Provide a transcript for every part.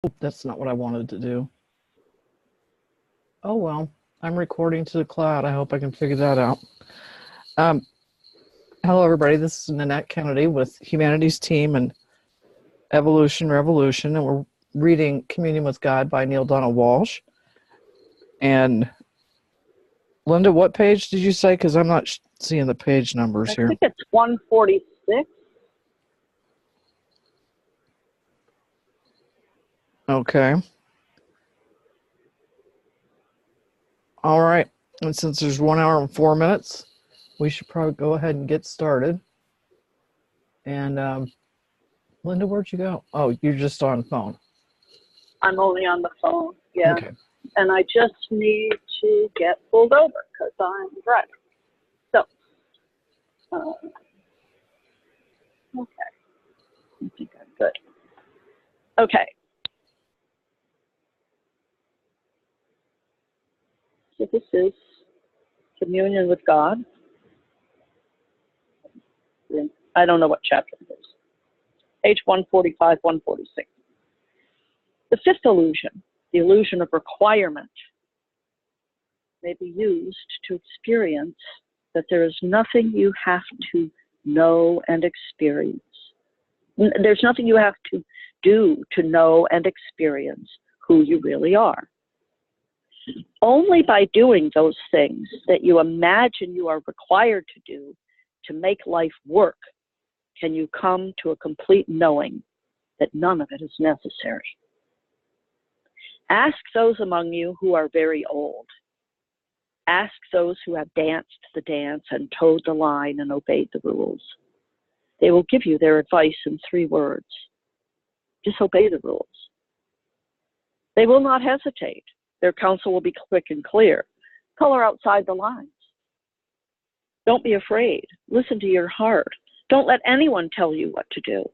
Oh, that's not what I wanted to do. Oh well, I'm recording to the cloud. I hope I can figure that out. Um, Hello, everybody. This is Nannette Kennedy with Humanities Team and Evolution Revolution, and we're reading Communion with God by Neale Donald Walsch. And Linda, what page did you say? Because I'm not seeing the page numbers here. I think it's 146. Okay. All right. And since there's 1 hour and 4 minutes, we should probably go ahead and get started. And Linda, where'd you go? Oh, you're just on phone. I'm only on the phone, yeah. Okay. And I just need to get pulled over because I'm driving. So, okay. I think I'm good. Okay. So this is Communion with God. I don't know what chapter it is. Page 145, 146. The fifth illusion, the illusion of requirement, may be used to experience that there is nothing you have to know and experience. There's nothing you have to do to know and experience who you really are. Only by doing those things that you imagine you are required to do to make life work can you come to a complete knowing that none of it is necessary. Ask those among you who are very old. Ask those who have danced the dance and towed the line and obeyed the rules. They will give you their advice in 3 words. Disobey the rules. They will not hesitate. Their counsel will be quick and clear. Color outside the lines. Don't be afraid. Listen to your heart. Don't let anyone tell you what to do.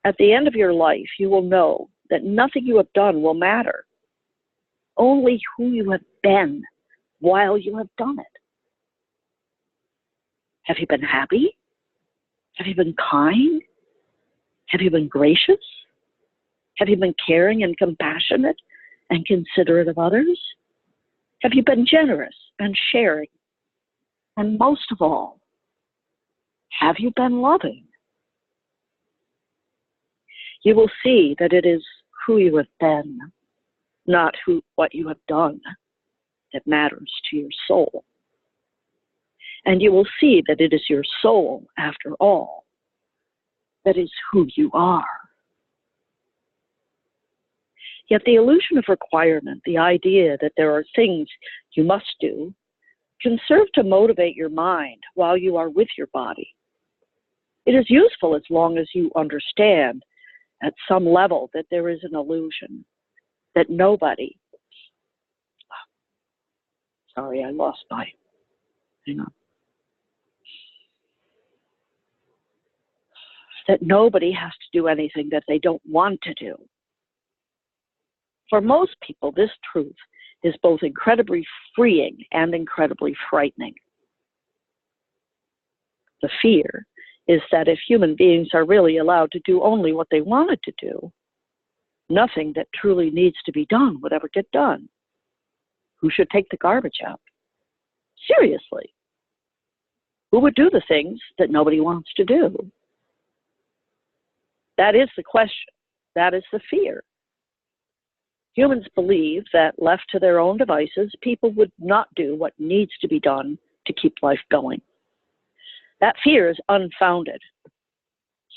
At the end of your life, you will know that nothing you have done will matter. Only who you have been while you have done it. Have you been happy? Have you been kind? Have you been gracious? Have you been caring and compassionate and considerate of others? Have you been generous and sharing? And most of all, have you been loving? You will see that it is who you have been, not what you have done, that matters to your soul. And you will see that it is your soul, after all, that is who you are. Yet the illusion of requirement, the idea that there are things you must do, can serve to motivate your mind while you are with your body. It is useful as long as you understand at some level that there is an illusion, that nobody, sorry, I lost my, hang on. That nobody has to do anything that they don't want to do. For most people, this truth is both incredibly freeing and incredibly frightening. The fear is that if human beings are really allowed to do only what they wanted to do, nothing that truly needs to be done would ever get done. Who should take the garbage out? Seriously. Who would do the things that nobody wants to do? That is the question. That is the fear. Humans believe that left to their own devices, people would not do what needs to be done to keep life going. That fear is unfounded.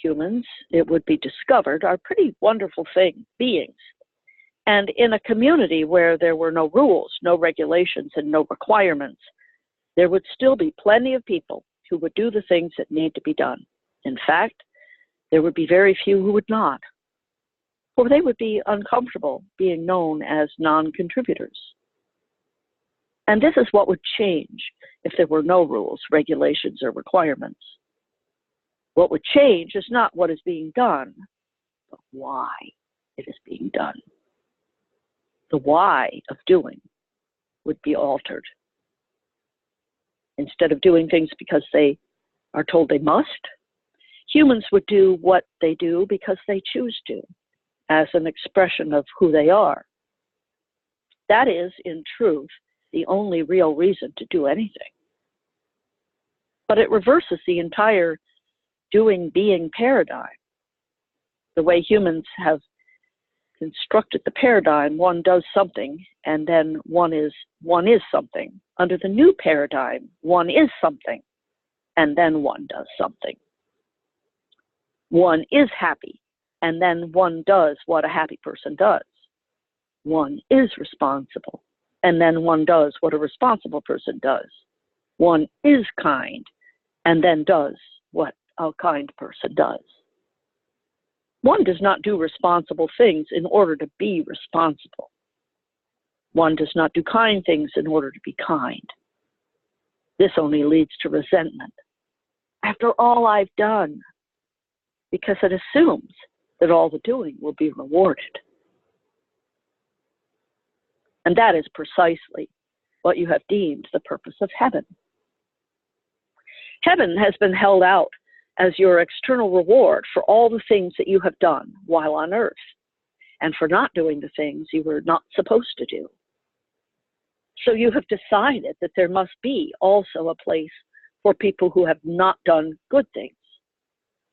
Humans, it would be discovered, are pretty wonderful beings. And in a community where there were no rules, no regulations, and no requirements, there would still be plenty of people who would do the things that need to be done. In fact, there would be very few who would not, for they would be uncomfortable being known as non-contributors. And this is what would change if there were no rules, regulations, or requirements. What would change is not what is being done, but why it is being done. The why of doing would be altered. Instead of doing things because they are told they must, humans would do what they do because they choose to. as an expression of who they are. That is, in truth, the only real reason to do anything. But it reverses the entire doing-being paradigm. The way humans have constructed the paradigm, one does something, and then one is something. Under the new paradigm, one is something, and then one does something. One is happy, and then one does what a happy person does. One is responsible, and then one does what a responsible person does. One is kind, and then does what a kind person does. One does not do responsible things in order to be responsible. One does not do kind things in order to be kind. This only leads to resentment. After all I've done, because it assumes that all the doing will be rewarded. And that is precisely what you have deemed the purpose of heaven. Heaven has been held out as your external reward for all the things that you have done while on earth, and for not doing the things you were not supposed to do. So you have decided that there must be also a place for people who have not done good things,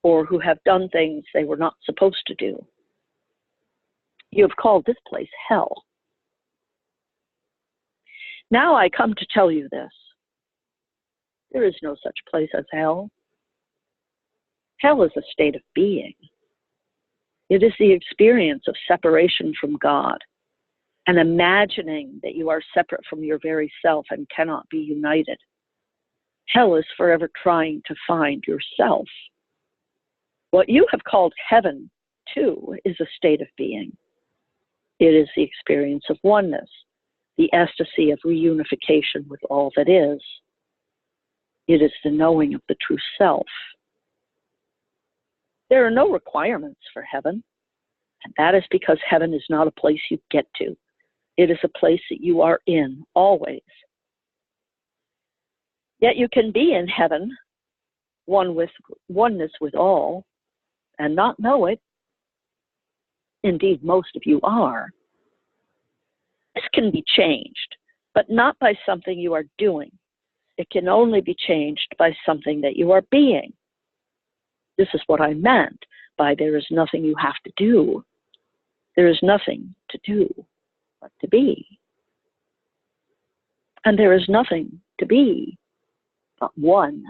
or who have done things they were not supposed to do. You have called this place hell. Now I come to tell you this. There is no such place as hell. Hell is a state of being. It is the experience of separation from God, and imagining that you are separate from your very self and cannot be united. Hell is forever trying to find yourself. What you have called heaven, too, is a state of being. It is the experience of oneness, the ecstasy of reunification with all that is. It is the knowing of the true self. There are no requirements for heaven, and that is because heaven is not a place you get to. It is a place that you are in, always. Yet you can be in heaven, oneness with all, and not know it. Indeed, most of you are. This can be changed, but not by something you are doing. It can only be changed by something that you are being. This is what I meant by there is nothing you have to do. There is nothing to do but to be. And there is nothing to be but one.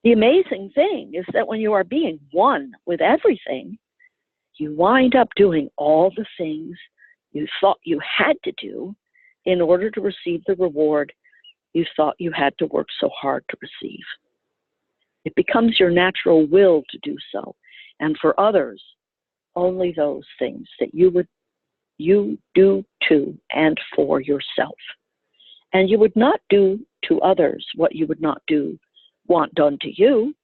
The amazing thing is that when you are being one with everything, you wind up doing all the things you thought you had to do in order to receive the reward you thought you had to work so hard to receive. It becomes your natural will to do so, and for others, only those things that you do to and for yourself. And you would not do to others what you would not want done to you.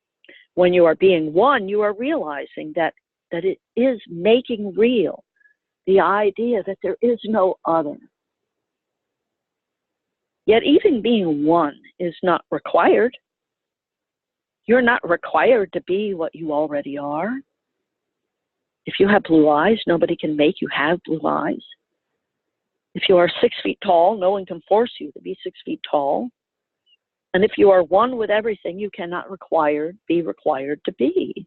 When you are being one, you are realizing that it is making real the idea that there is no other. Yet even being one is not required. You're not required to be what you already are. If you have blue eyes, nobody can make you have blue eyes. If you are 6 feet tall, no one can force you to be 6 feet tall. And if you are one with everything, you cannot be required to be.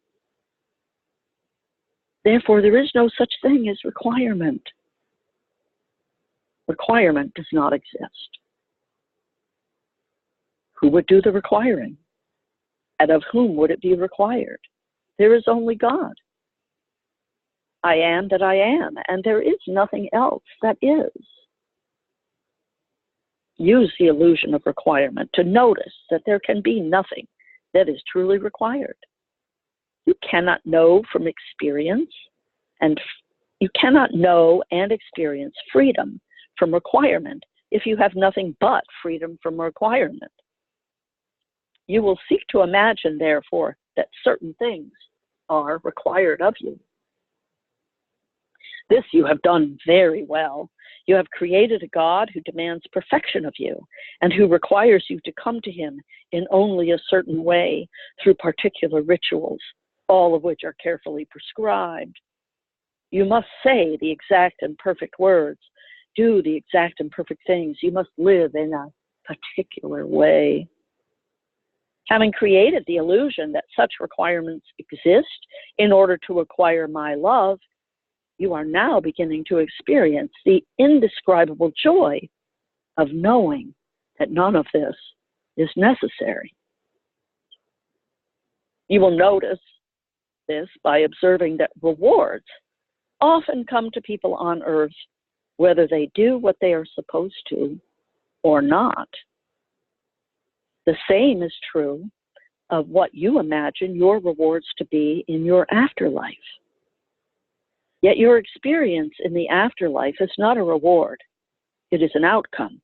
Therefore, there is no such thing as requirement. Requirement does not exist. Who would do the requiring? And of whom would it be required? There is only God. I am that I am, and there is nothing else that is. Use the illusion of requirement to notice that there can be nothing that is truly required. You cannot know from experience, and you cannot know and experience freedom from requirement if you have nothing but freedom from requirement. You will seek to imagine, therefore, that certain things are required of you. This you have done very well. You have created a God who demands perfection of you and who requires you to come to him in only a certain way through particular rituals, all of which are carefully prescribed. You must say the exact and perfect words, do the exact and perfect things. You must live in a particular way. Having created the illusion that such requirements exist in order to acquire my love, you are now beginning to experience the indescribable joy of knowing that none of this is necessary. You will notice this by observing that rewards often come to people on earth whether they do what they are supposed to or not. The same is true of what you imagine your rewards to be in your afterlife. Yet your experience in the afterlife is not a reward. It is an outcome.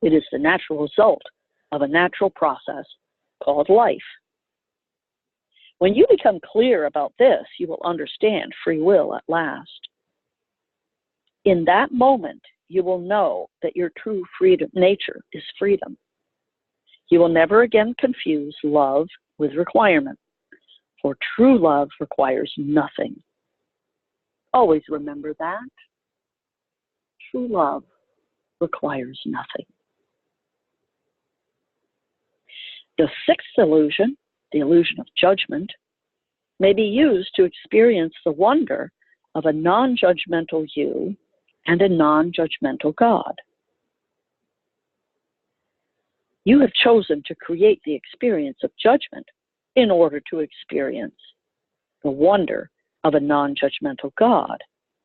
It is the natural result of a natural process called life. When you become clear about this, you will understand free will at last. In that moment, you will know that your true freedom, nature is freedom. You will never again confuse love with requirement, for true love requires nothing. Always remember that. True love requires nothing. The sixth illusion, the illusion of judgment, may be used to experience the wonder of a non-judgmental you and a non-judgmental God. You have chosen to create the experience of judgment in order to experience the wonder of a non-judgmental God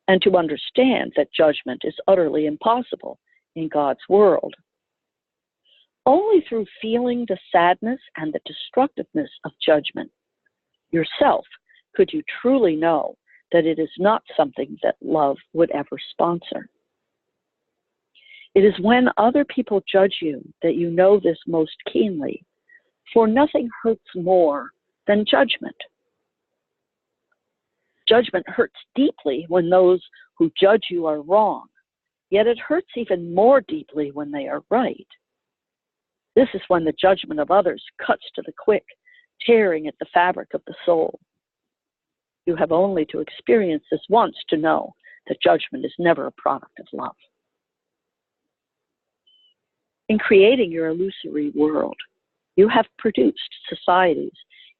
and to understand that judgment is utterly impossible in God's world. Only through feeling the sadness and the destructiveness of judgment yourself could you truly know that it is not something that love would ever sponsor. It is when other people judge you that you know this most keenly, for nothing hurts more than judgment. Judgment hurts deeply when those who judge you are wrong, yet it hurts even more deeply when they are right. This is when the judgment of others cuts to the quick, tearing at the fabric of the soul. You have only to experience this once to know that judgment is never a product of love. In creating your illusory world, you have produced societies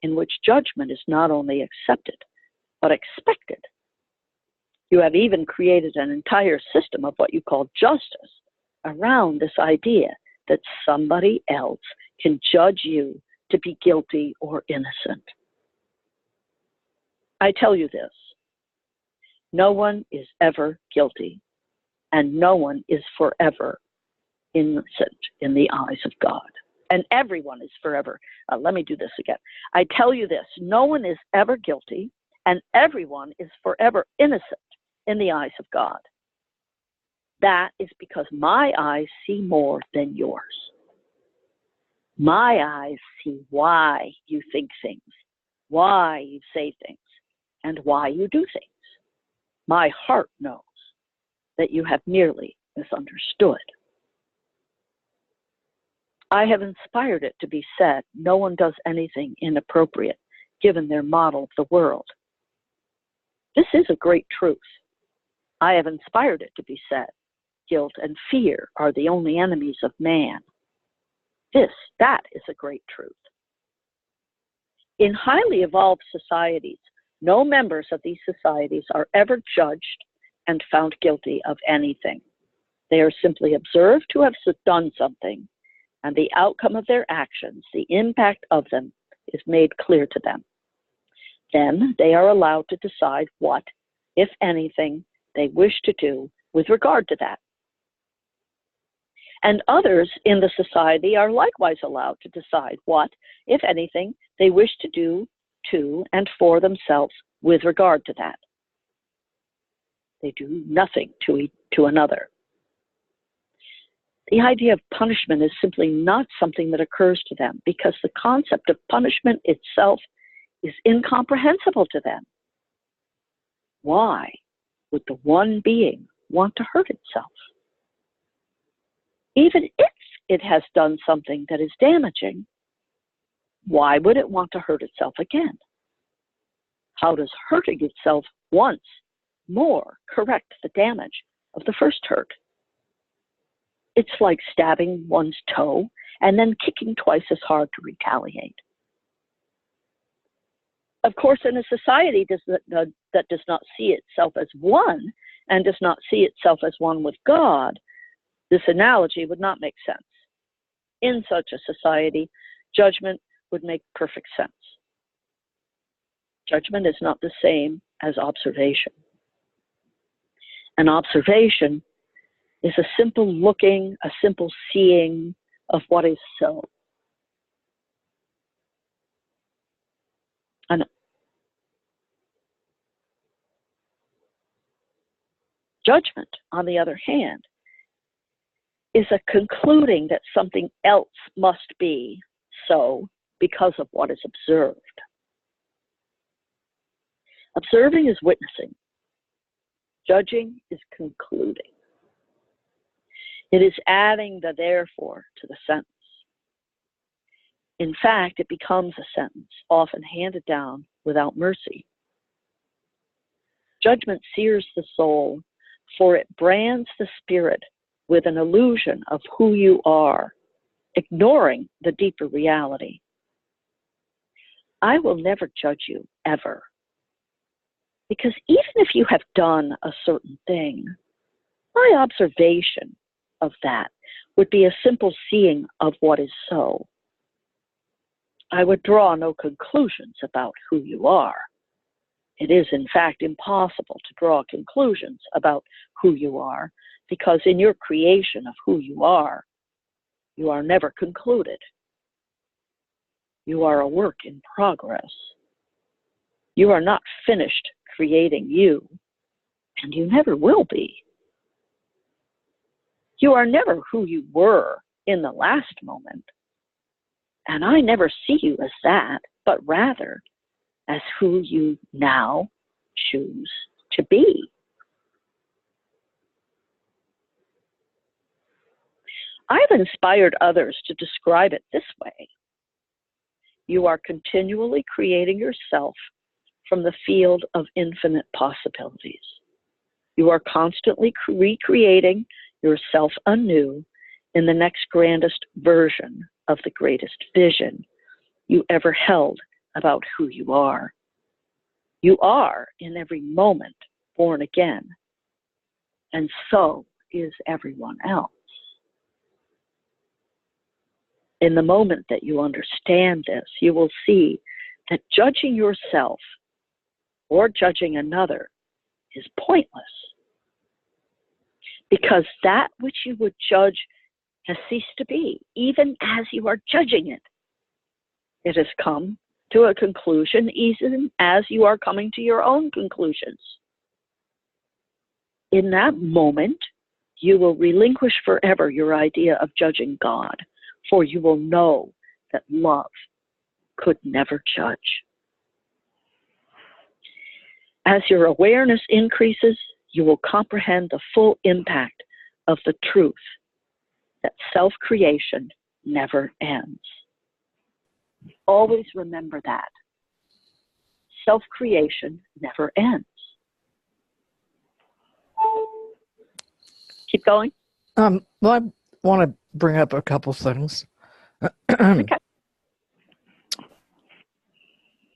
in which judgment is not only accepted, but expected. You have even created an entire system of what you call justice around this idea that somebody else can judge you to be guilty or innocent. I tell you this, no one is ever guilty, and no one is forever innocent in the eyes of God. And everyone is forever. Let me do this again. I tell you this, no one is ever guilty, and everyone is forever innocent in the eyes of God. That is because my eyes see more than yours. My eyes see why you think things, why you say things, and why you do things. My heart knows that you have merely misunderstood. I have inspired it to be said, no one does anything inappropriate given their model of the world. This is a great truth. I have inspired it to be said, guilt and fear are the only enemies of man. That is a great truth. In highly evolved societies, no members of these societies are ever judged and found guilty of anything. They are simply observed to have done something, and the outcome of their actions, the impact of them, is made clear to them. Then they are allowed to decide what, if anything, they wish to do with regard to that. And others in the society are likewise allowed to decide what, if anything, they wish to do to and for themselves with regard to that. They do nothing to another. The idea of punishment is simply not something that occurs to them because the concept of punishment itself is incomprehensible to them. Why would the one being want to hurt itself? Even if it has done something that is damaging, why would it want to hurt itself again? How does hurting itself once more correct the damage of the first hurt? It's like stabbing one's toe and then kicking twice as hard to retaliate. Of course, in a society that does not see itself as one and does not see itself as one with God, this analogy would not make sense. In such a society, judgment would make perfect sense. Judgment is not the same as observation. An observation is a simple looking, a simple seeing of what is so. And judgment, on the other hand, is a concluding that something else must be so because of what is observed. Observing is witnessing. Judging is concluding. It is adding the therefore to the sentence. In fact, it becomes a sentence, often handed down without mercy. Judgment sears the soul, for it brands the spirit with an illusion of who you are, ignoring the deeper reality. I will never judge you, ever. Because even if you have done a certain thing, my observation of that would be a simple seeing of what is so. I would draw no conclusions about who you are. It is, in fact, impossible to draw conclusions about who you are, because in your creation of who you are never concluded. You are a work in progress. You are not finished creating you, and you never will be. You are never who you were in the last moment, and I never see you as that, but rather as who you now choose to be. I've inspired others to describe it this way. You are continually creating yourself from the field of infinite possibilities. You are constantly recreating yourself anew in the next grandest version of the greatest vision you ever held about who you are. You are, in every moment, born again, and so is everyone else. In the moment that you understand this, you will see that judging yourself or judging another is pointless, because that which you would judge has ceased to be, even as you are judging it. It has come to a conclusion, even as you are coming to your own conclusions. In that moment, you will relinquish forever your idea of judging God, for you will know that love could never judge. As your awareness increases, you will comprehend the full impact of the truth that self-creation never ends. Always remember that. Self-creation never ends. Keep going. Well, I want to bring up a couple things. Okay.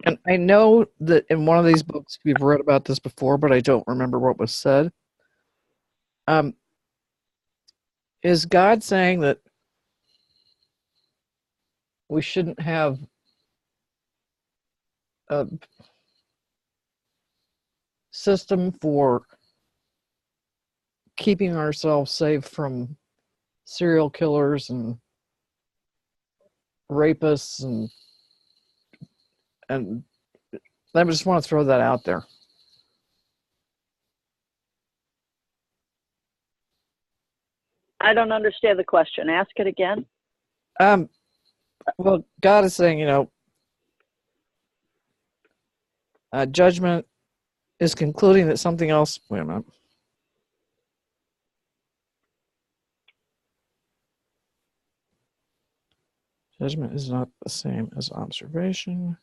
And I know that in one of these books we've read about this before, but I don't remember what was said. Is God saying that we shouldn't have a system for keeping ourselves safe from serial killers and rapists and I just want to throw that out there. I don't understand the question. Ask it again. Well, God is saying, judgment is concluding that something else. Wait a minute. Judgment is not the same as observation.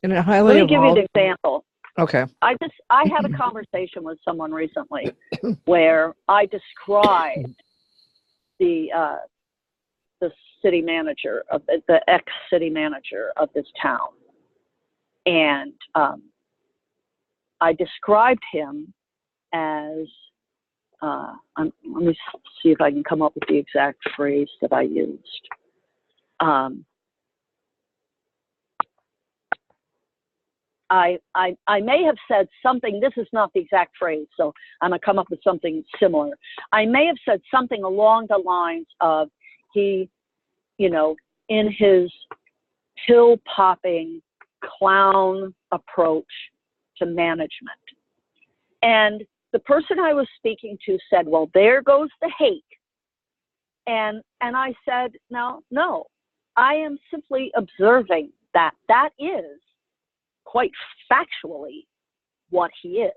In a Let highly me give you an evolved. example. Okay. I had a conversation with someone recently where I described the city manager of the ex-city manager of this town, and I described him as let me see if I can come up with the exact phrase that I used. I may have said something, this is not the exact phrase, so I'm going to come up with something similar. I may have said something along the lines of he, in his pill-popping clown approach to management. And the person I was speaking to said, well, there goes the hate. And I said, no, I am simply observing that is quite factually what he is.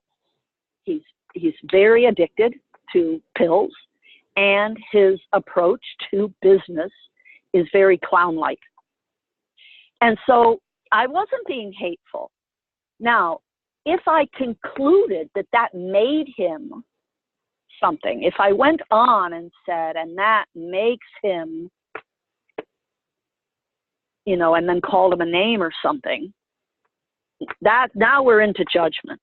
He's very addicted to pills, and his approach to business is very clown-like. And so I wasn't being hateful. Now, if I concluded that made him something, if I went on and said, and that makes him, and then called him a name or something, that now we're into judgment.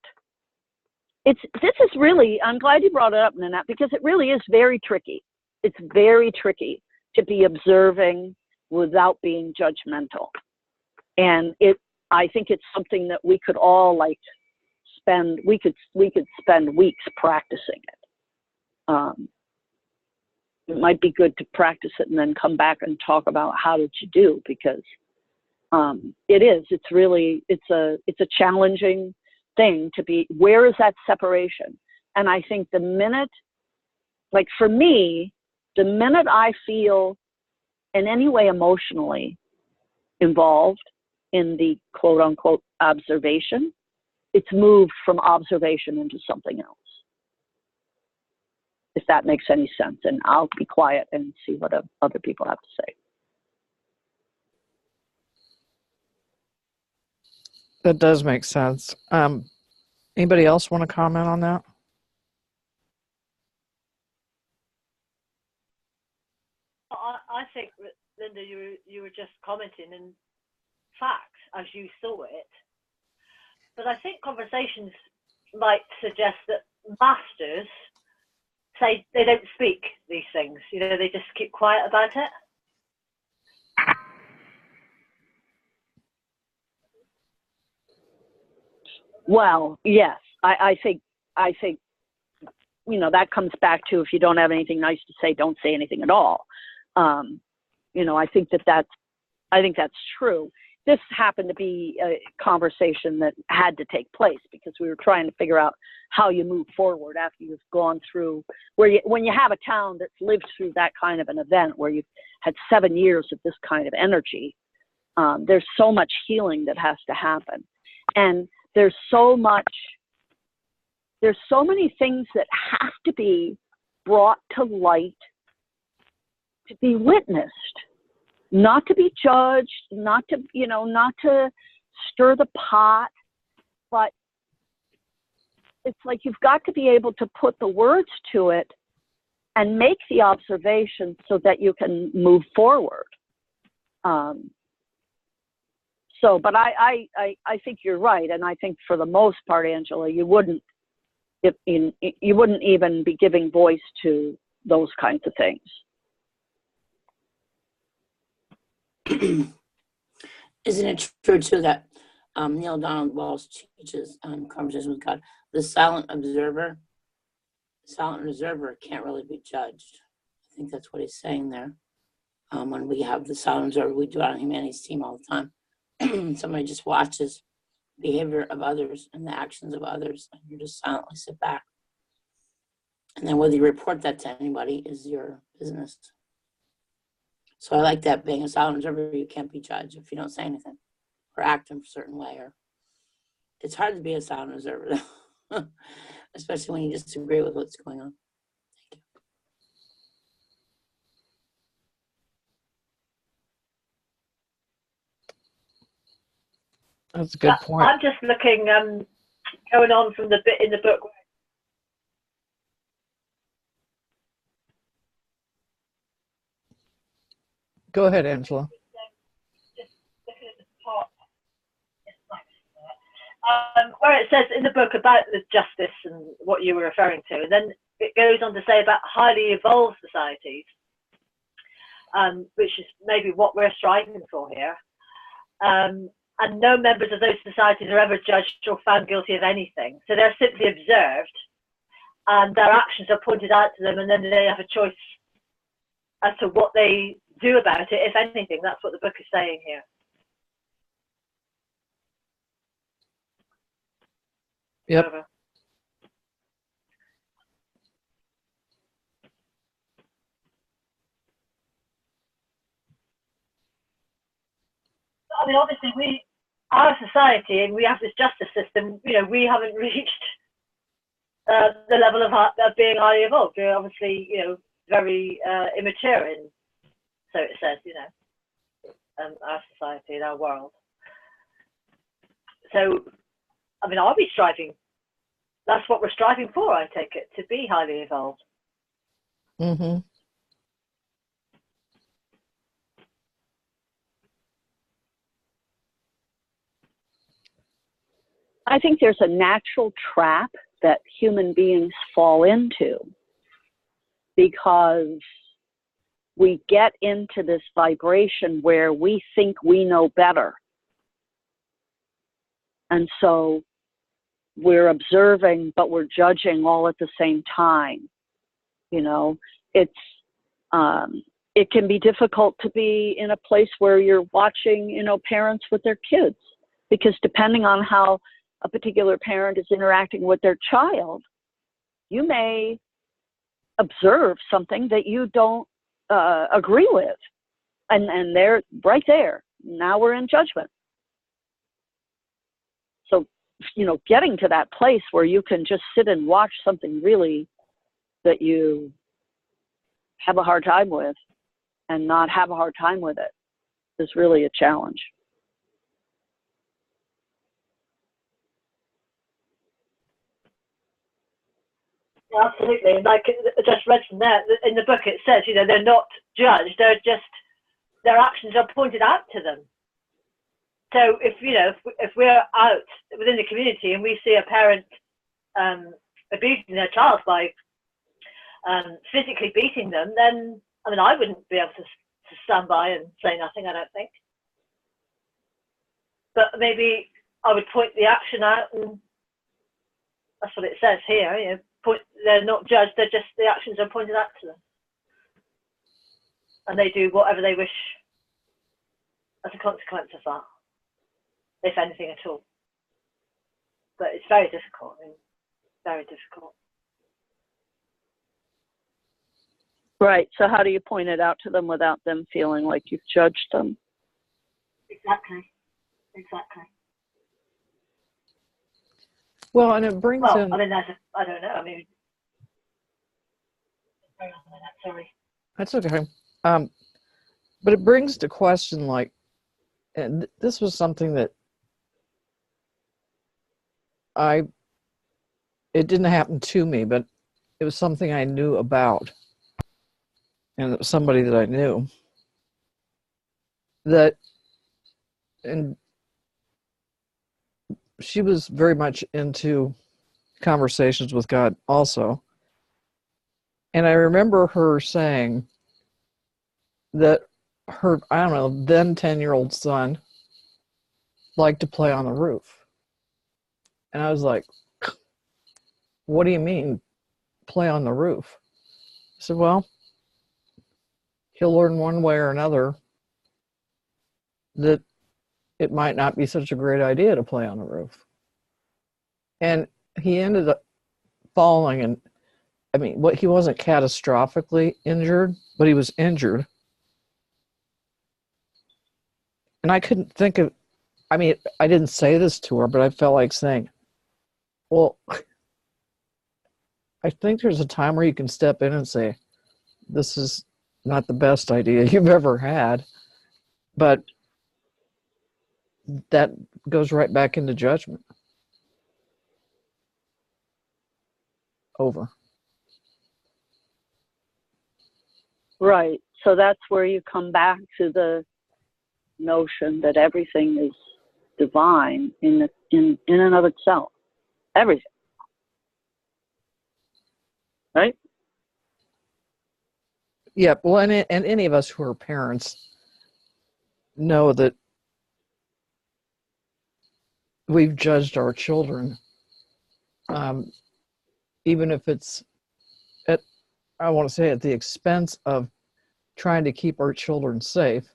This is really, I'm glad you brought it up, Nannette, because it really is very tricky. It's very tricky to be observing without being judgmental. And I think it's something that we could all spend weeks practicing it. It might be good to practice it and then come back and talk about how did you do, because it's a challenging thing to be, where is that separation? And I think the minute, for me, the minute I feel in any way emotionally involved in the quote unquote observation, it's moved from observation into something else. If that makes any sense, and I'll be quiet and see what other people have to say. That does make sense. Anybody else want to comment on that? I think, Linda, you were just commenting in fact as you saw it. But I think conversations might suggest that masters say they don't speak these things. They just keep quiet about it. Well, yes, I think that comes back to, if you don't have anything nice to say, don't say anything at all. I think that's true. This happened to be a conversation that had to take place because we were trying to figure out how you move forward after you've gone through, when you have a town that's lived through that kind of an event where you've had 7 years of this kind of energy. There's so much healing that has to happen, and there's so many things that have to be brought to light to be witnessed, not to be judged, not to stir the pot, but it's like you've got to be able to put the words to it and make the observation so that you can move forward. But I think you're right, and I think for the most part, Angela, you wouldn't even be giving voice to those kinds of things. Isn't it true too that Neil Donald Walsh teaches on Conversations with God, the silent observer can't really be judged. I think that's what he's saying there. When we have the silent observer, we do it on Humanity's team all the time. Somebody just watches the behavior of others and the actions of others, and you just silently sit back. And then whether you report that to anybody is your business. So I like that, being a silent observer, you can't be judged if you don't say anything or act in a certain way. Or it's hard to be a silent observer, though, especially when you disagree with what's going on. Thank That's a good point. I'm just looking, going on from the bit in the book. Go ahead, Angela. Just looking at the part, where it says in the book about the justice and what you were referring to, and then it goes on to say about highly evolved societies, which is maybe what we're striving for here. And no members of those societies are ever judged or found guilty of anything. So they're simply observed, and their actions are pointed out to them, and then they have a choice as to what they do about it, if anything. That's what the book is saying here. Yep. Over. I mean, obviously, our society, and we have this justice system, you know, we haven't reached the level of being highly evolved. We're obviously, you know, very immature in, so it says, you know, our society and our world. So, I mean, are we striving? That's what we're striving for, I take it, to be highly evolved. Mm-hmm. I think there's a natural trap that human beings fall into because we get into this vibration where we think we know better. And so we're observing, but we're judging all at the same time. You know, it can be difficult to be in a place where you're watching, you know, parents with their kids, because depending on how a particular parent is interacting with their child, you may observe something that you don't agree with. And they're right there. Now we're in judgment. So, you know, getting to that place where you can just sit and watch something really that you have a hard time with and not have a hard time with it is really a challenge. Absolutely. And like I just read from there, in the book it says, you know, they're not judged, they're just, their actions are pointed out to them. So if, you know, if we're out within the community and we see a parent abusing their child by physically beating them, then, I mean, I wouldn't be able to stand by and say nothing, I don't think. But maybe I would point the action out, and that's what it says here, you know. They're not judged, they're just, the actions are pointed out to them. And they do whatever they wish as a consequence of that, if anything at all. But it's very difficult, I mean, very difficult. Right, so how do you point it out to them without them feeling like you've judged them? Exactly, exactly. Well, and it brings in... I mean, I don't know, I mean... Sorry. That's okay. But it brings to question, like, and this was something that it didn't happen to me, but it was something I knew about. And it was somebody that I knew. And she was very much into conversations with God also. And I remember her saying that her, I don't know, then 10-year-old son liked to play on the roof. And I was like, what do you mean, play on the roof? I said, well, he'll learn one way or another that it might not be such a great idea to play on the roof. And he ended up falling, and I mean, he wasn't catastrophically injured, but he was injured. And I couldn't think of, I mean, I didn't say this to her, but I felt like saying, well, I think there's a time where you can step in and say, this is not the best idea you've ever had, but that goes right back into judgment. Over. Right. So that's where you come back to the notion that everything is divine in and of itself. Everything. Right? Yeah. Well, and any of us who are parents know that we've judged our children, even if it's at, I want to say, at the expense of trying to keep our children safe.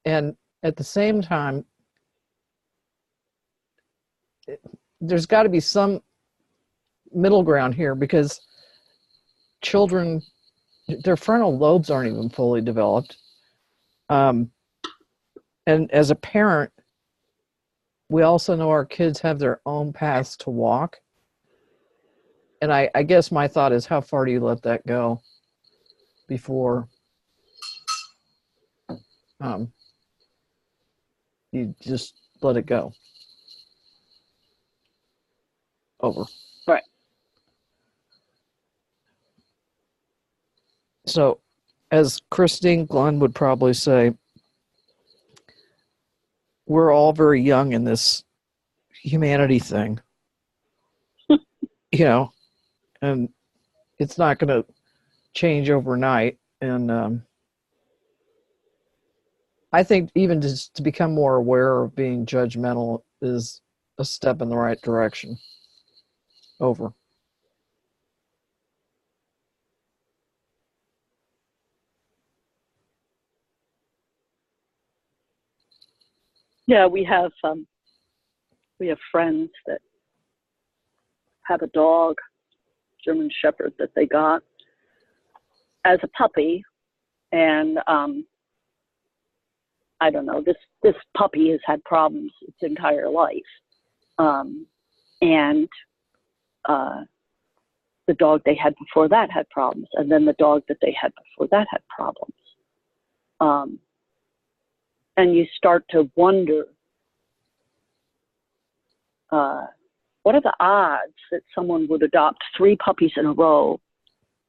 And at the same time, there's got to be some middle ground here, because children, their frontal lobes aren't even fully developed. And as a parent, we also know our kids have their own paths to walk. And I guess my thought is, how far do you let that go before you just let it go? Over. Right. So, as Christine Glenn would probably say, we're all very young in this humanity thing, and it's not going to change overnight. And I think even just to become more aware of being judgmental is a step in the right direction. Over. Yeah, we have friends that have a dog, German Shepherd, that they got as a puppy, and I don't know, this puppy has had problems its entire life, and the dog they had before that had problems, and then the dog that they had before that had problems, and you start to wonder, what are the odds that someone would adopt 3 puppies in a row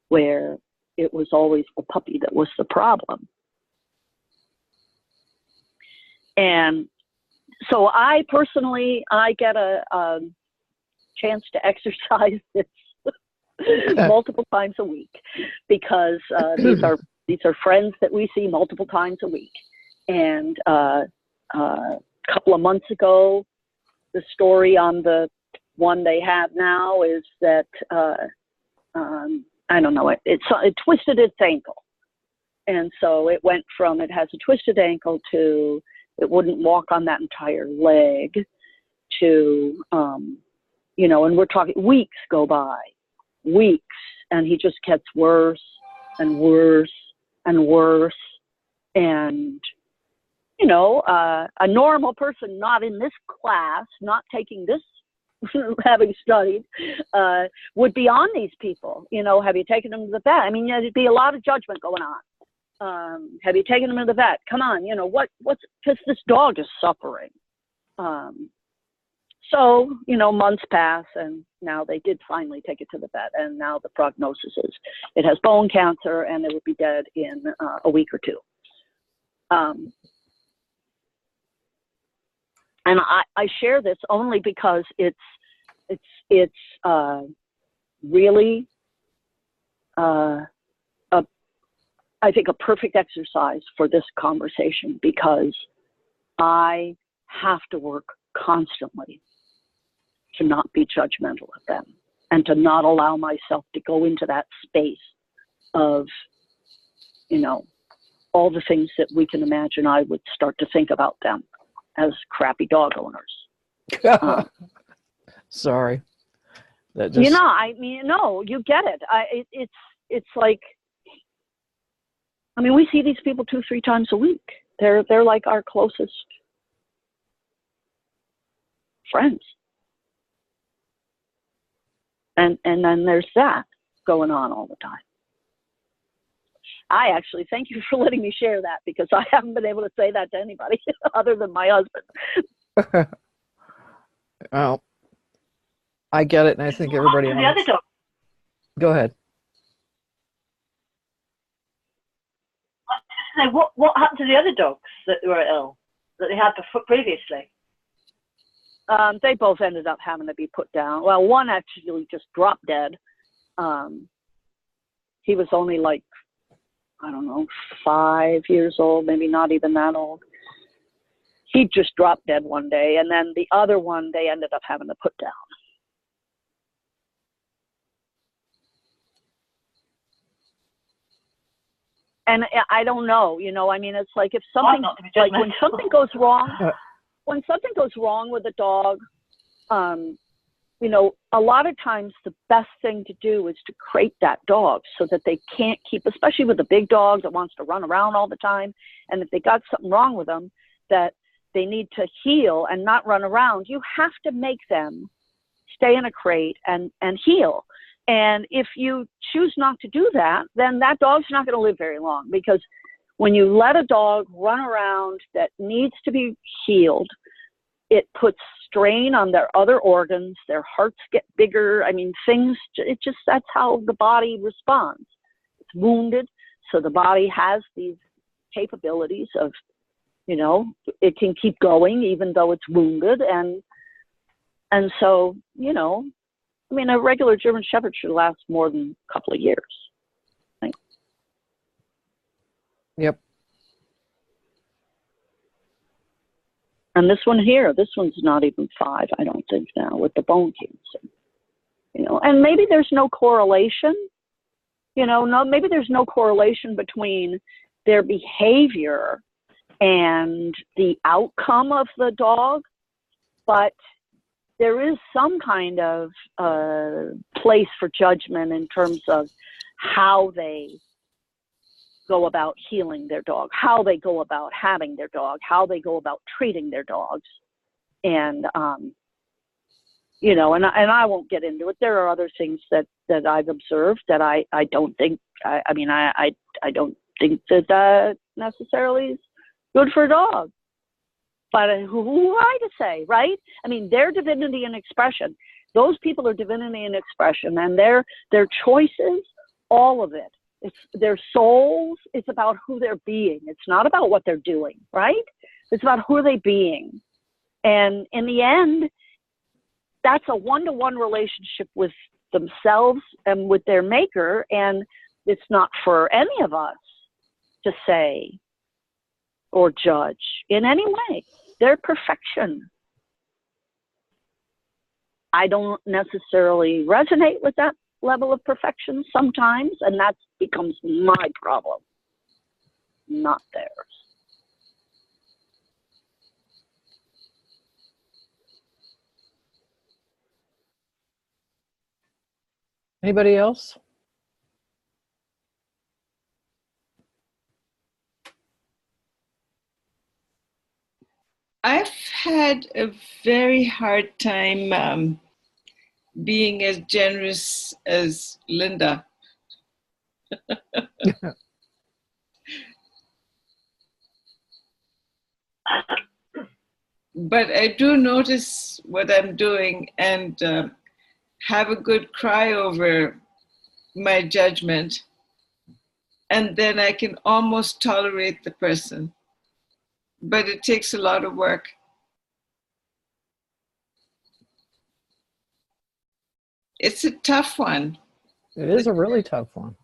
where it was always the puppy that was the problem? And so I personally, I get a chance to exercise this multiple times a week, because these are friends that we see multiple times a week. And a couple of months ago, the story on the one they have now is that I don't know, it twisted its ankle, and so it went from it has a twisted ankle to it wouldn't walk on that entire leg to and we're talking weeks go by, weeks, and he just gets worse and worse and worse. And a normal person not in this class, not taking this, having studied, would be on these people. Have you taken them to the vet? I mean, there'd be a lot of judgment going on. Have you taken them to the vet? Come on, what's because this dog is suffering. So, months pass, and now they did finally take it to the vet, and now the prognosis is it has bone cancer, and it would be dead in a week or two. And I share this only because it's really I think a perfect exercise for this conversation, because I have to work constantly to not be judgmental of them and to not allow myself to go into that space of, all the things that we can imagine I would start to think about them as crappy dog owners. Sorry. That just... you get it. It's like, we see these people 2-3 times a week. They're like our closest friends. And then there's that going on all the time. I actually thank you for letting me share that, because I haven't been able to say that to anybody other than my husband. Well, I get it, and I think everybody The other else. dog. Go ahead. So what happened to the other dogs that were ill that they had previously? They both ended up having to be put down. Well, one actually just dropped dead. He was only like, I don't know, 5 years old, maybe not even that old. He just dropped dead one day, and then the other one they ended up having to put down. And I don't know, you know, I mean, it's like if something, like when something goes wrong, when something goes wrong with a dog, you know, a lot of times the best thing to do is to crate that dog so that they can't keep, especially with a big dog that wants to run around all the time. And if they got something wrong with them that they need to heal and not run around, you have to make them stay in a crate and heal. And if you choose not to do that, then that dog's not going to live very long, because when you let a dog run around that needs to be healed, it puts strain on their other organs, their hearts get bigger. I mean, that's how the body responds. It's wounded, so the body has these capabilities of, you know, it can keep going even though it's wounded. And so, you know, I mean, a regular German Shepherd should last more than a couple of years. Right? Yep. And this one here, this one's not even 5, I don't think now, with the bone cancer. You know, and maybe there's no correlation. You know, maybe there's no correlation between their behavior and the outcome of the dog, but there is some kind of place for judgment in terms of how they go about healing their dog, how they go about having their dog, how they go about treating their dogs. And, you know, and I won't get into it. There are other things that I've observed that I don't think, I don't think that necessarily is good for a dog. But who am I to say, right? I mean, their divinity and expression, those people are divinity and expression, and their choices, all of it. It's their souls. It's about who they're being. It's not about what they're doing, right? It's about who are they being. And in the end, that's a one-to-one relationship with themselves and with their maker. And it's not for any of us to say or judge in any way. Their perfection. I don't necessarily resonate with that level of perfection sometimes, and that becomes my problem, not theirs. Anybody else? I've had a very hard time being as generous as Linda. But I do notice what I'm doing and have a good cry over my judgment. And then I can almost tolerate the person. But it takes a lot of work. It's a tough one. It is a really tough one.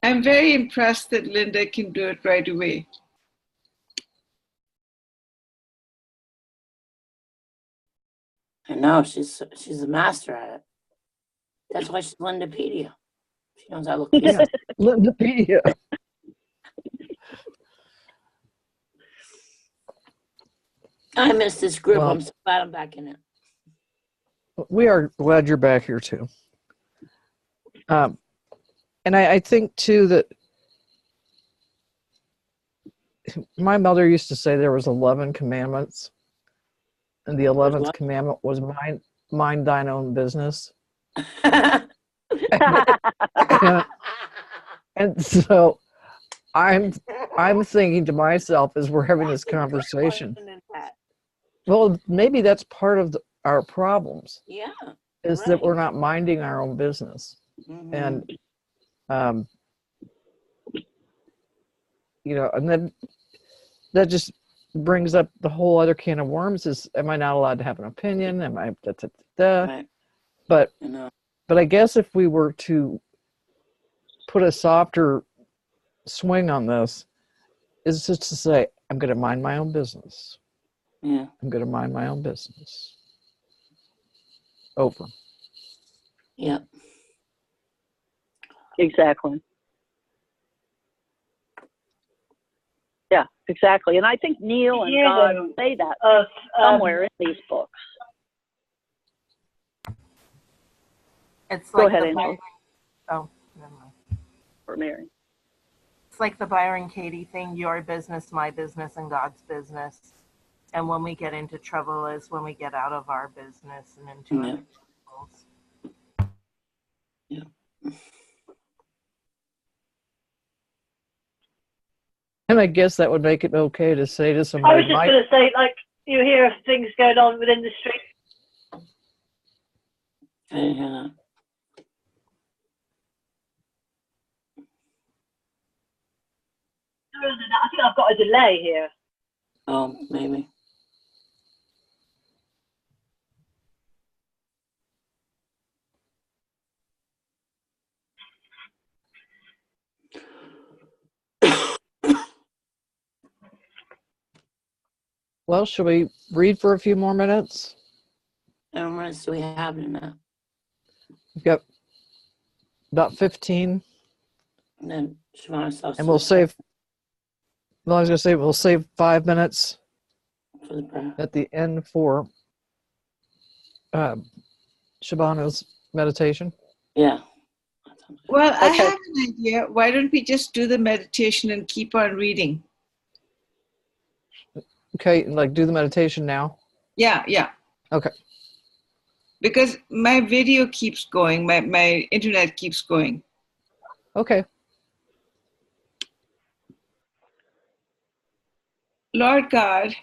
I'm very impressed that Linda can do it right away. I know, she's a master at it. That's why she's Lindapedia. She knows how to look good. Yeah, Lindapedia. I miss this group. Well, I'm so glad I'm back in it. We are glad you're back here too. And I think too that my mother used to say there was 11 commandments, and the 11th commandment was mind thine own business. And so I'm thinking to myself as we're having this conversation, well, maybe that's part of our problems. Yeah. Is that we're not minding our own business. Mm-hmm. And you know, and then that just brings up the whole other can of worms. Is, am I not allowed to have an opinion? Am I da, da, da, da? Right. But You know. but I guess if we were to put a softer swing on this, is just to say, I'm going to mind my own business. Yeah. I'm going to mind my own business. Over. Yeah. Exactly. Yeah, exactly. And I think Neil and God say that somewhere in these books. It's Go like ahead, the Angel. oh, never mind. Or Mary. It's like the Byron Katie thing: your business, my business, and God's business. And when we get into trouble is when we get out of our business and into other people's. Yeah. And I guess that would make it okay to say to I somebody, was just going to say, like, you hear of things going on within the street. Yeah. I think I've got a delay here. Oh, maybe. well, should we read for a few more minutes? How many minutes do we have in that? We've got about 15. And then Shivana And we'll save, well, I was going to say, we'll save 5 minutes for the prayer. at the end for Shabana's meditation. Yeah. Well, I Okay. have an idea. Why don't we just do the meditation and keep on reading? Okay, like do the meditation now. Yeah, yeah. Okay. Because my video keeps going, my internet keeps going. Okay. Lord God,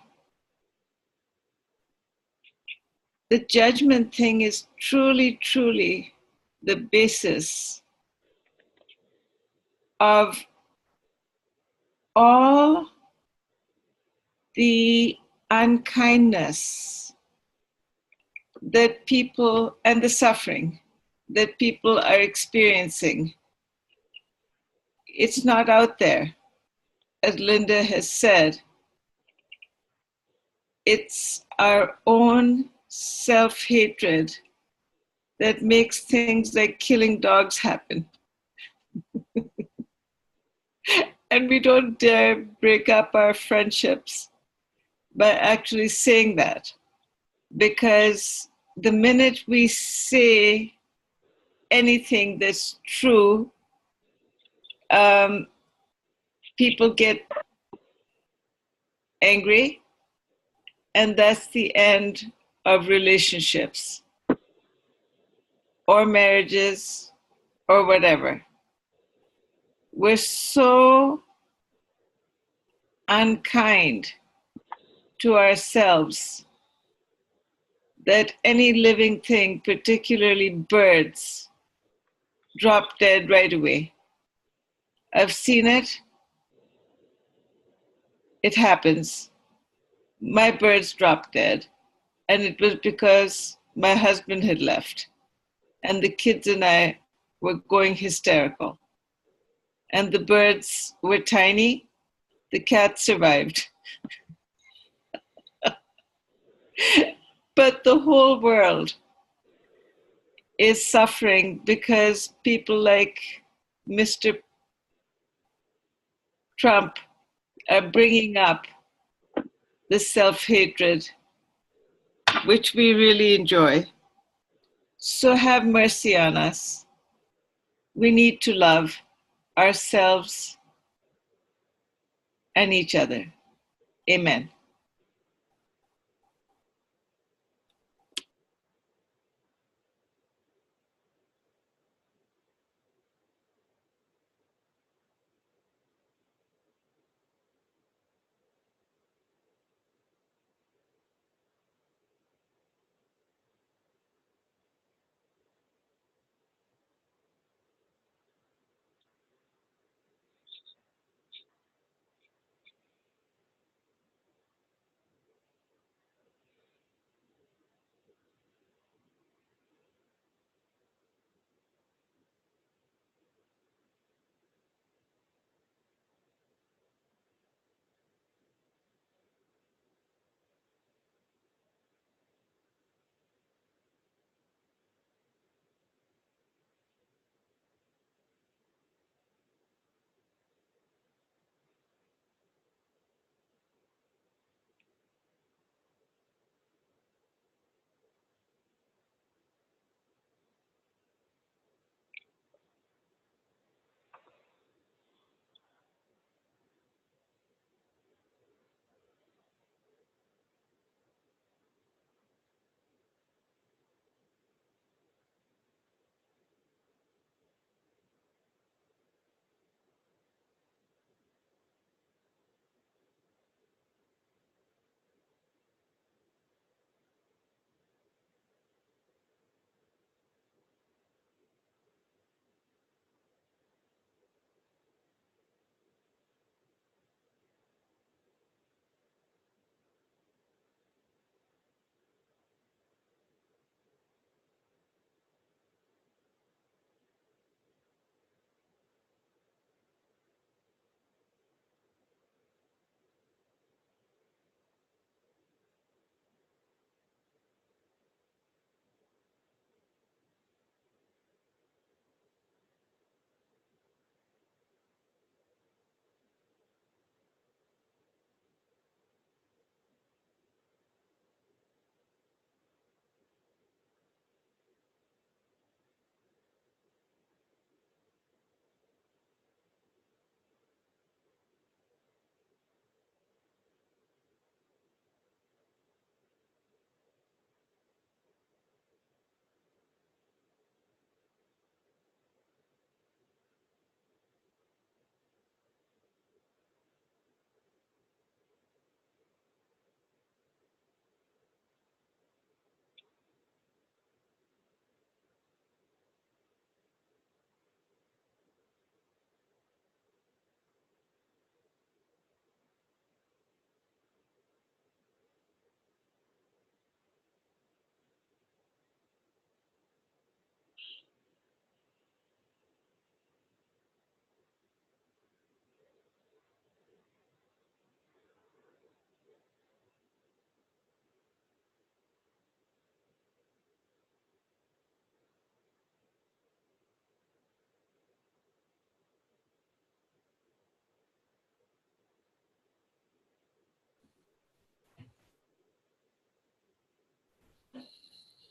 the judgment thing is truly, truly the basis of all the unkindness that people and the suffering that people are experiencing. It's not out there, as Linda has said. It's our own self-hatred that makes things like killing dogs happen. And we don't dare break up our friendships by actually saying that. Because the minute we say anything that's true, people get angry, and that's the end of relationships or marriages or whatever. We're so unkind to ourselves that any living thing, particularly birds, drop dead right away. I've seen it. It happens. My birds dropped dead, and it was because my husband had left, and the kids and I were going hysterical. And the birds were tiny. The cat survived. But the whole world is suffering because people like Mr. Trump are bringing up the self-hatred, which we really enjoy. So have mercy on us. We need to love ourselves and each other. Amen.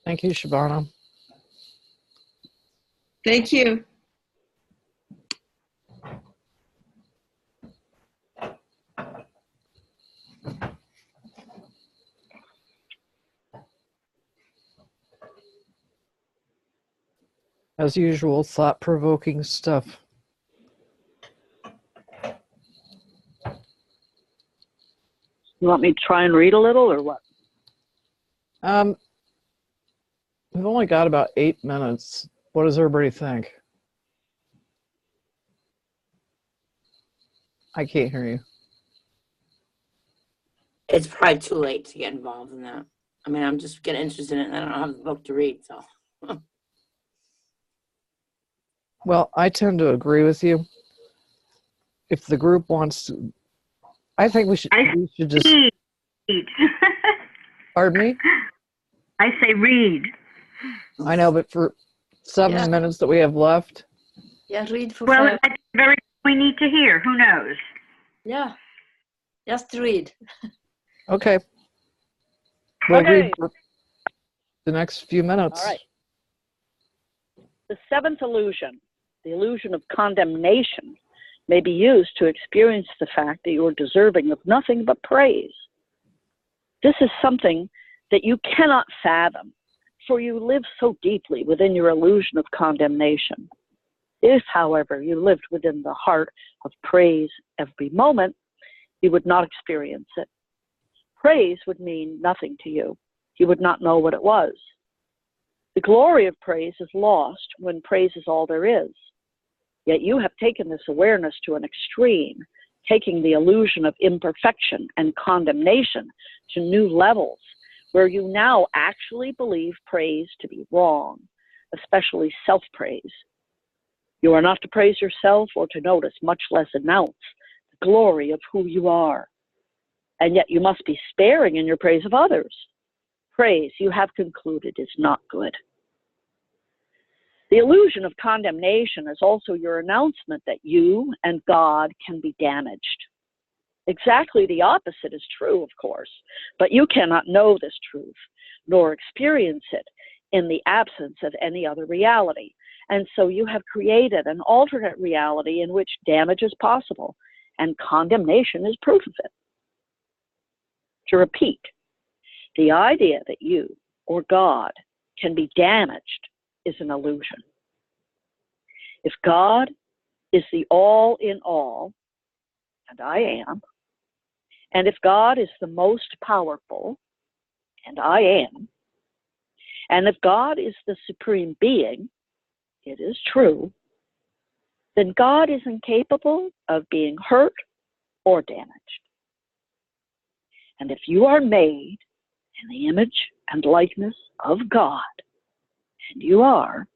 Thank you, Shabana. Thank you. As usual, thought-provoking stuff. You want me to try and read a little or what? We've only got about 8 minutes. What does everybody think? I can't hear you. It's probably too late to get involved in that. I mean, I'm just getting interested in it and I don't have the book to read, so. Well, I tend to agree with you. If the group wants to, I think we should just. Read. Pardon me? I say read. I know, but for 7 minutes that we have left. Yeah, read for Well, 5. that's very we need to hear. Who knows? Yeah, just read. Okay. We'll Okay. read for the next few minutes. All right. The seventh illusion, the illusion of condemnation, may be used to experience the fact that you are deserving of nothing but praise. This is something that you cannot fathom, for you live so deeply within your illusion of condemnation. If, however, you lived within the heart of praise every moment, you would not experience it. Praise would mean nothing to you. You would not know what it was. The glory of praise is lost when praise is all there is. Yet you have taken this awareness to an extreme, taking the illusion of imperfection and condemnation to new levels, where you now actually believe praise to be wrong, especially self-praise. You are not to praise yourself or to notice, much less announce, the glory of who you are. And yet you must be sparing in your praise of others. Praise, you have concluded, is not good. The illusion of condemnation is also your announcement that you and God can be damaged. Exactly the opposite is true, of course, but you cannot know this truth, nor experience it in the absence of any other reality. And so you have created an alternate reality in which damage is possible, and condemnation is proof of it. To repeat, the idea that you or God can be damaged is an illusion. If God is the all in all, and I am, and if God is the most powerful, and I am, and if God is the supreme being, it is true, then God is incapable of being hurt or damaged. And if you are made in the image and likeness of God, and you are,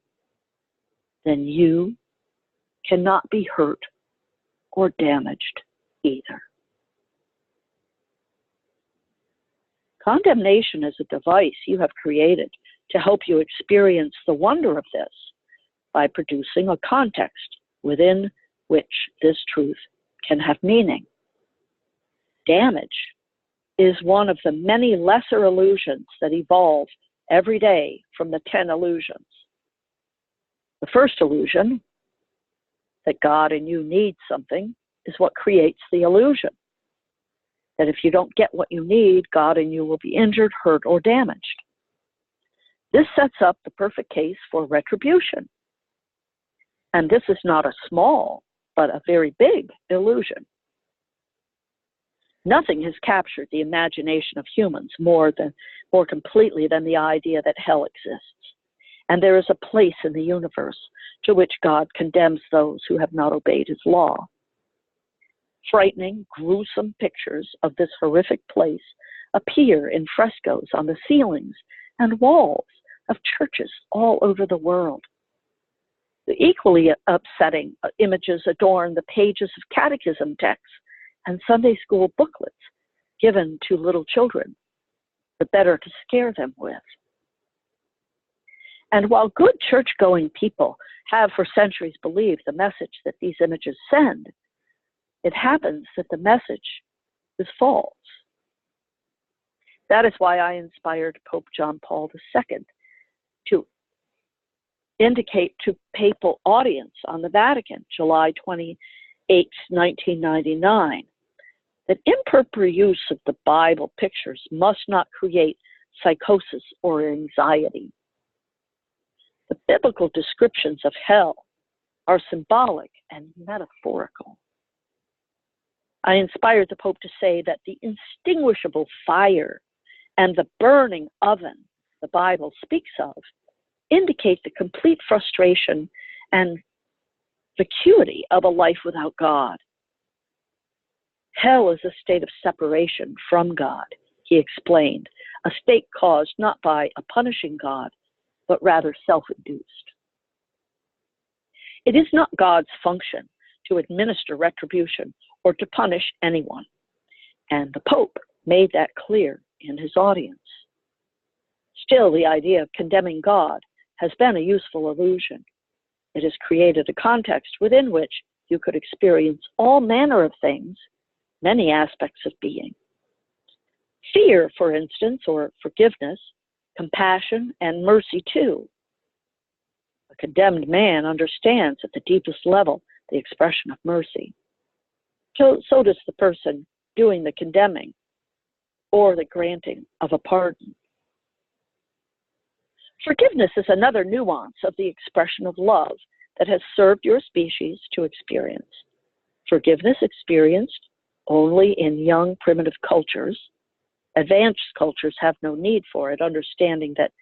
then you cannot be hurt or damaged either. Condemnation is a device you have created to help you experience the wonder of this by producing a context within which this truth can have meaning. Damage is one of the many lesser illusions that evolve every day from the 10 illusions. The first illusion, that God and you need something, is what creates the illusion. That if you don't get what you need, God and you will be injured, hurt, or damaged. This sets up the perfect case for retribution. And this is not a small, but a very big illusion. Nothing has captured the imagination of humans more completely than the idea that hell exists. And there is a place in the universe to which God condemns those who have not obeyed his law. Frightening, gruesome pictures of this horrific place appear in frescoes on the ceilings and walls of churches all over the world. The equally upsetting images adorn the pages of catechism texts and Sunday school booklets given to little children, the better to scare them with. And while good church-going people have for centuries believed the message that these images send, it happens that the message is false. That is why I inspired Pope John Paul II to indicate to papal audience on the Vatican, July 28, 1999, that improper use of the Bible pictures must not create psychosis or anxiety. The biblical descriptions of hell are symbolic and metaphorical. I inspired the Pope to say that the indistinguishable fire and the burning oven the Bible speaks of indicate the complete frustration and vacuity of a life without God. Hell is a state of separation from God, he explained, a state caused not by a punishing God, but rather self-induced. It is not God's function to administer retribution or to punish anyone, and the Pope made that clear in his audience. Still, the idea of condemning God has been a useful illusion. It has created a context within which you could experience all manner of things, many aspects of being. Fear, for instance, or forgiveness, compassion, and mercy too. A condemned man understands at the deepest level the expression of mercy. So does the person doing the condemning or the granting of a pardon. Forgiveness is another nuance of the expression of love that has served your species to experience. Forgiveness experienced only in young primitive cultures. Advanced cultures have no need for it, understanding that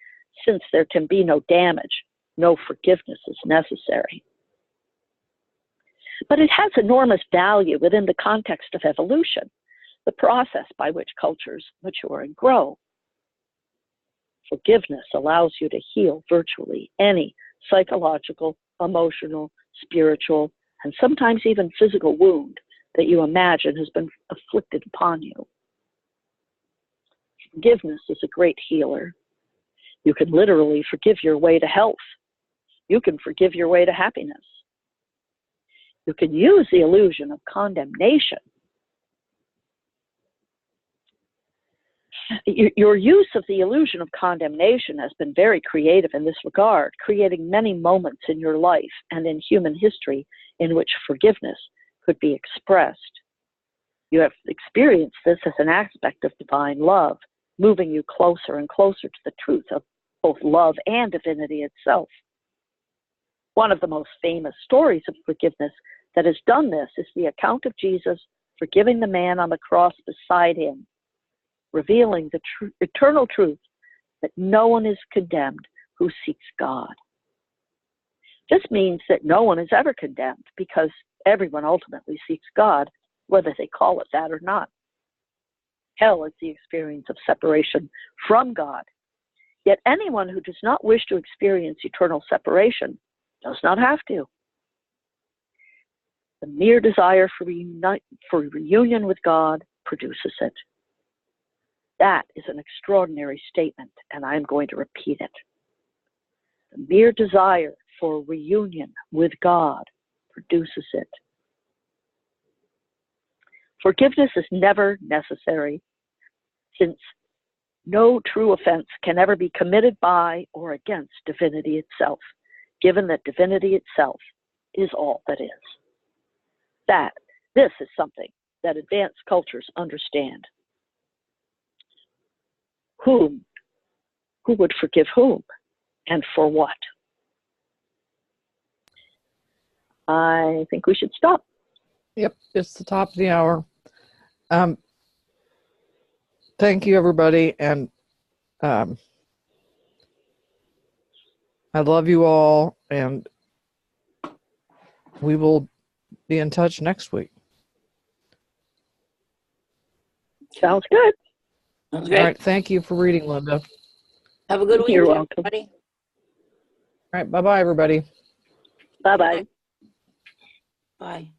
since there can be no damage, no forgiveness is necessary. But it has enormous value within the context of evolution, the process by which cultures mature and grow. Forgiveness allows you to heal virtually any psychological, emotional, spiritual, and sometimes even physical wound that you imagine has been afflicted upon you. Forgiveness is a great healer. You can literally forgive your way to health. You can forgive your way to happiness. You can use the illusion of condemnation. Your use of the illusion of condemnation has been very creative in this regard, creating many moments in your life and in human history in which forgiveness could be expressed. You have experienced this as an aspect of divine love, moving you closer and closer to the truth of both love and divinity itself. One of the most famous stories of forgiveness that has done this is the account of Jesus forgiving the man on the cross beside him, revealing the eternal truth that no one is condemned who seeks God. This means that no one is ever condemned because everyone ultimately seeks God, whether they call it that or not. Hell is the experience of separation from God. Yet anyone who does not wish to experience eternal separation does not have to. The mere desire for reunion with God produces it. That is an extraordinary statement, and I am going to repeat it. The mere desire for reunion with God produces it. Forgiveness is never necessary, since no true offense can ever be committed by or against divinity itself, given that divinity itself is all that is. This is something that advanced cultures understand. Who would forgive whom, and for what? I think we should stop. Yep, it's the top of the hour. Thank you, everybody, and I love you all, and we will be in touch next week. Sounds good. Sounds All great. right, thank you for reading, Linda. Have a good week, You're welcome. everybody. All right, bye-bye, everybody. Bye-bye. Bye.